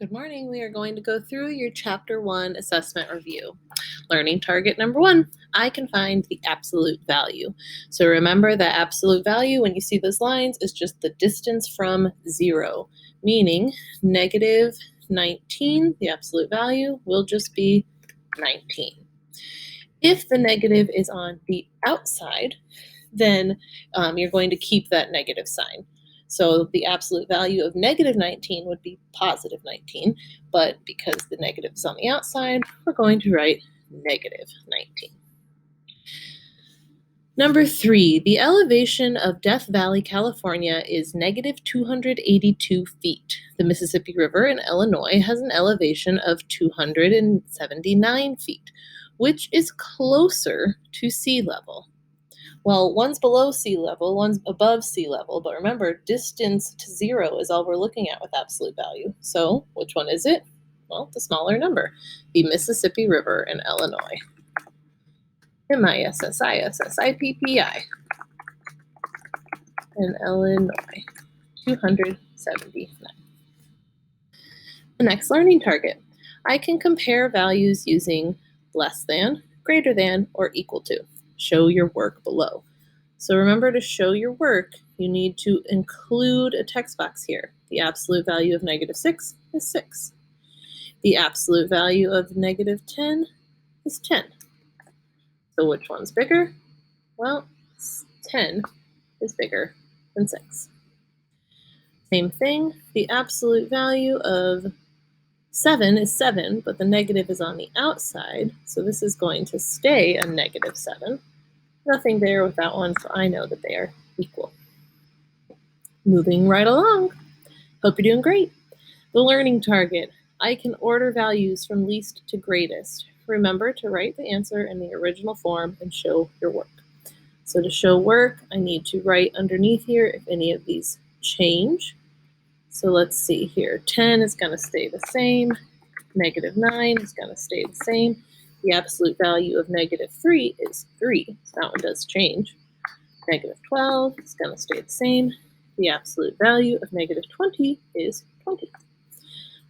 Good morning. We are going to go through your Chapter 1 assessment review. Learning target number 1, I can find the absolute value. So remember that absolute value, when you see those lines, is just the distance from 0, meaning negative 19, the absolute value, will just be 19. If the negative is on the outside, then you're going to keep that negative sign. So the absolute value of negative 19 would be positive 19, but because the negative is on the outside, we're going to write negative 19. Number 3, the elevation of Death Valley, California is negative 282 feet. The Mississippi River in Illinois has an elevation of 279 feet, which is closer to sea level. Well, one's below sea level, one's above sea level, but remember, distance to 0 is all we're looking at with absolute value. So which one is it? Well, the smaller number, the Mississippi River in Illinois. Mississippi in Illinois, 279. The next learning target. I can compare values using less than, greater than, or equal to. Show your work below. So remember, to show your work, you need to include a text box here. The absolute value of negative 6 is 6. The absolute value of negative 10 is 10. So which one's bigger? Well, 10 is bigger than 6. Same thing, the absolute value of 7 is 7, but the negative is on the outside, so this is going to stay a negative 7. Nothing there with that one, so I know that they are equal. Moving right along. Hope you're doing great. The learning target. I can order values from least to greatest. Remember to write the answer in the original form and show your work. So to show work, I need to write underneath here if any of these change. So let's see here. 10 is going to stay the same. Negative 9 is going to stay the same. The absolute value of negative 3 is 3, so that one does change. Negative 12 is going to stay the same. The absolute value of negative 20 is 20.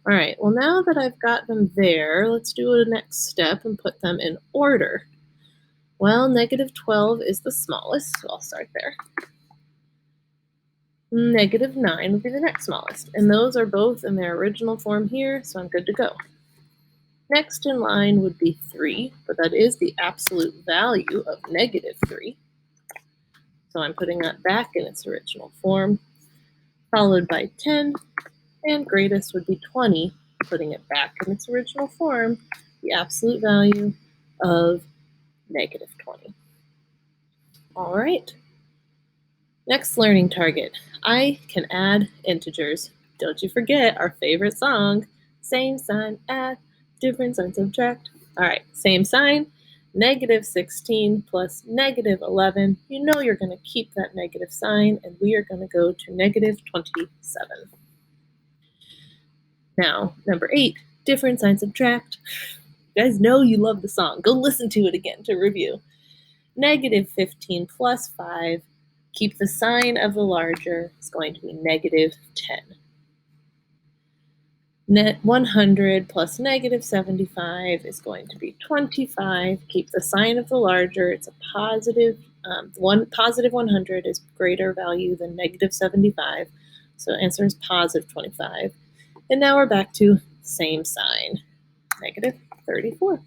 All right, well, now that I've got them there, let's do a next step and put them in order. Well, negative 12 is the smallest, so I'll start there. Negative 9 would be the next smallest, and those are both in their original form here, so I'm good to go. Next in line would be 3, but that is the absolute value of negative 3. So I'm putting that back in its original form, followed by 10, and greatest would be 20, putting it back in its original form, the absolute value of negative 20. All right. Next learning target. I can add integers. Don't you forget our favorite song, same sign, add, different sign, subtract. All right, same sign, negative 16 plus negative 11. You know you're going to keep that negative sign, and we are going to go to negative 27. Now, number 8, different sign, subtract. You guys know you love the song. Go listen to it again to review. Negative 15 plus 5. Keep the sign of the larger. It's going to be negative 10. Net 100 plus negative 75 is going to be 25. Keep the sign of the larger. It's a positive. Positive 100 is greater value than negative 75. So answer is positive 25. And now we're back to same sign, negative 34.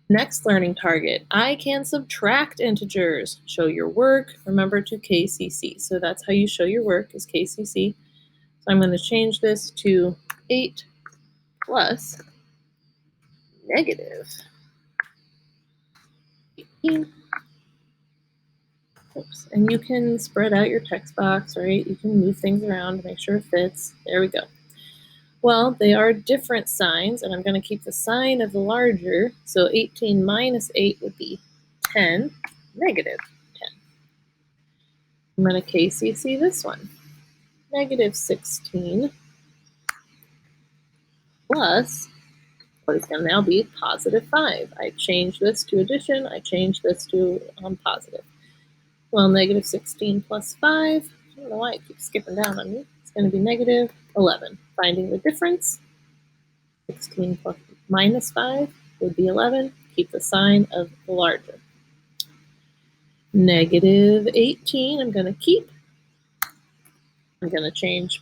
Next learning target, I can subtract integers. Show your work, remember to KCC. So that's how you show your work, is KCC. So I'm going to change this to 8 plus negative 18. Oops. And you can spread out your text box, right? You can move things around to make sure it fits. There we go. Well, they are different signs, and I'm going to keep the sign of the larger. So 18 minus 8 would be 10, negative 10. I'm going to KCC this one. Negative 16 plus, what is going to now be positive 5. I change this to addition. I change this to positive. Well, negative 16 plus 5, I don't know why it keeps skipping down on me. It's going to be negative 11. Finding the difference, 16 plus minus 5 would be 11. Keep the sign of the larger. Negative 18, I'm going to keep. I'm going to change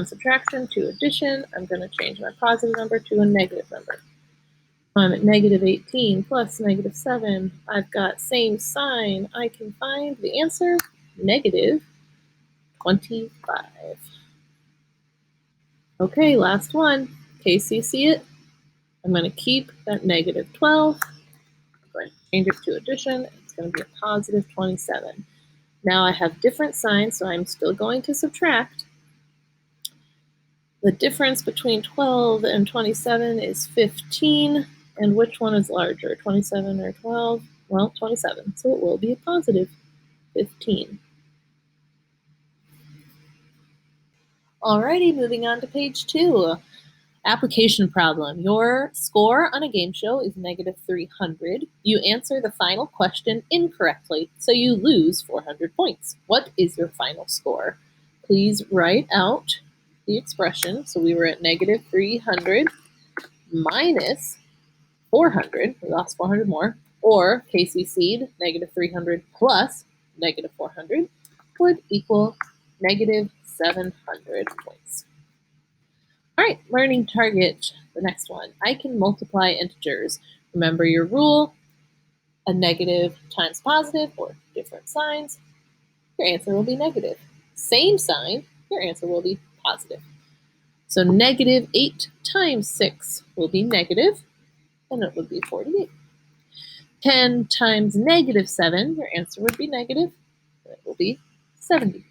subtraction to addition. I'm going to change my positive number to a negative number. I'm at negative 18 plus negative 7. I've got same sign. I can find the answer, negative 25. Okay, last one. In case you see it, I'm going to keep that negative 12. I'm going to change it to addition. It's going to be a positive 27. Now I have different signs, so I'm still going to subtract. The difference between 12 and 27 is 15. And which one is larger, 27 or 12? Well, 27, so it will be a positive 15. Alrighty, moving on to page 2. Application problem. Your score on a game show is negative 300. You answer the final question incorrectly, so you lose 400 points. What is your final score? Please write out the expression. So we were at negative 300 minus 400. We lost 400 more. Or Casey Seed, negative 300 plus negative 400 would equal negative 700 points. All right, learning target, the next one. I can multiply integers. Remember your rule, a negative times positive or different signs, your answer will be negative. Same sign, your answer will be positive. So negative 8 times 6 will be negative, and it would be 48. 10 times negative 7, your answer would be negative, and it will be 70.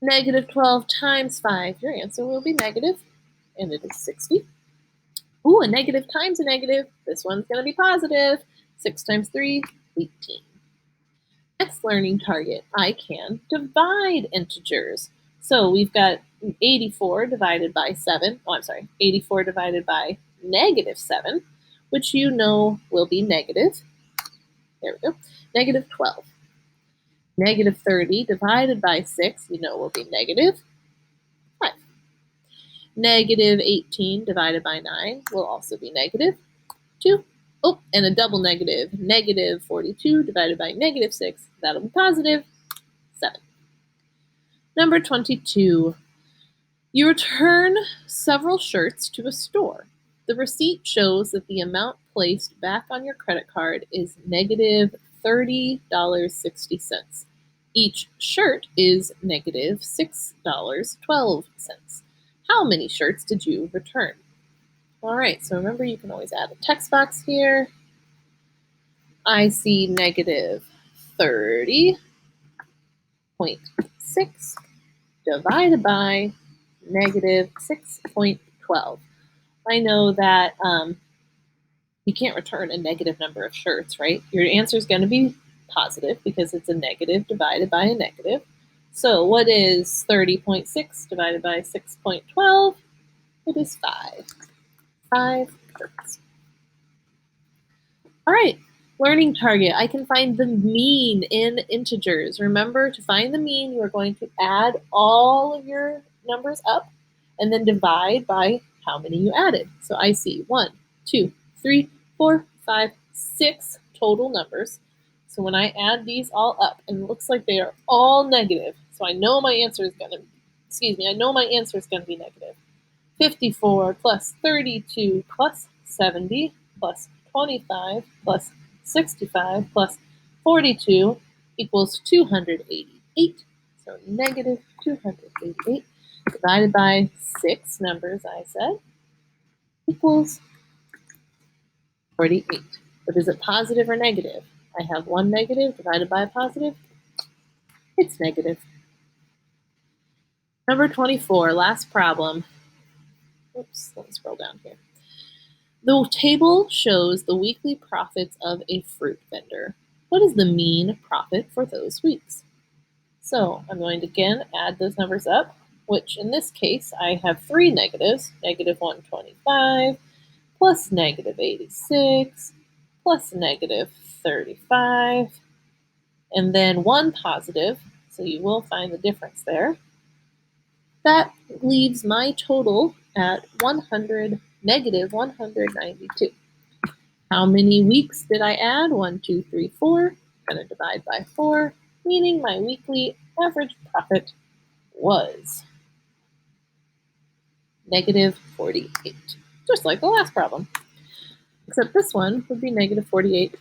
Negative 12 times 5, your answer will be negative, and it is 60. Ooh, a negative times a negative. This one's going to be positive. 6 times 3, 18. Next learning target, I can divide integers. So we've got 84 divided by 7. Oh, I'm sorry, 84 divided by negative 7, which you know will be negative. There we go. Negative 12. Negative 30 divided by 6, you know will be negative 5. Negative 18 divided by 9 will also be negative 2. Oh, and a double negative. Negative 42 divided by negative 6, that'll be positive 7. Number 22. You return several shirts to a store. The receipt shows that the amount placed back on your credit card is negative $30.60. Each shirt is negative $6.12. How many shirts did you return? All right, so remember you can always add a text box here. I see negative 30.6 divided by negative 6.12. I know that you can't return a negative number of shirts, right? Your answer is going to be positive because it's a negative divided by a negative. So what is 30.6 divided by 6.12? It is 5. 5 shirts. All right, learning target. I can find the mean in integers. Remember, to find the mean, you are going to add all of your numbers up and then divide by how many you added. So I see 1, 2, 3, 4, 5, 6 total numbers. So when I add these all up, and it looks like they are all negative, so I know my answer is going to, I know my answer is going to be negative. 54 plus 32 plus 70 plus 25 plus 65 plus 42 equals 288. So negative 288 divided by 6 numbers, I said, equals 48. But is it positive or negative? I have one negative divided by a positive. It's negative. Number 24, last problem. Oops, let me scroll down here. The table shows the weekly profits of a fruit vendor. What is the mean profit for those weeks? So I'm going to again add those numbers up, which in this case I have 3 negatives, negative 125 plus negative 86 plus negative 35, and then 1 positive, so you will find the difference there. That leaves my total at negative 192. How many weeks did I add? 1, 2, 3, 4. I'm going to divide by 4, meaning my weekly average profit was negative 48, just like the last problem. Except this one would be negative $48.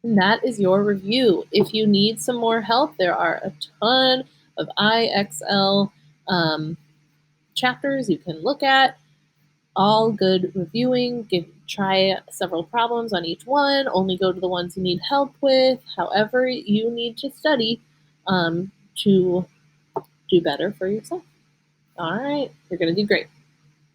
And that is your review. If you need some more help, there are a ton of IXL chapters you can look at. All good reviewing. Try several problems on each one. Only go to the ones you need help with. However, you need to study to do better for yourself. All right, you're going to do great.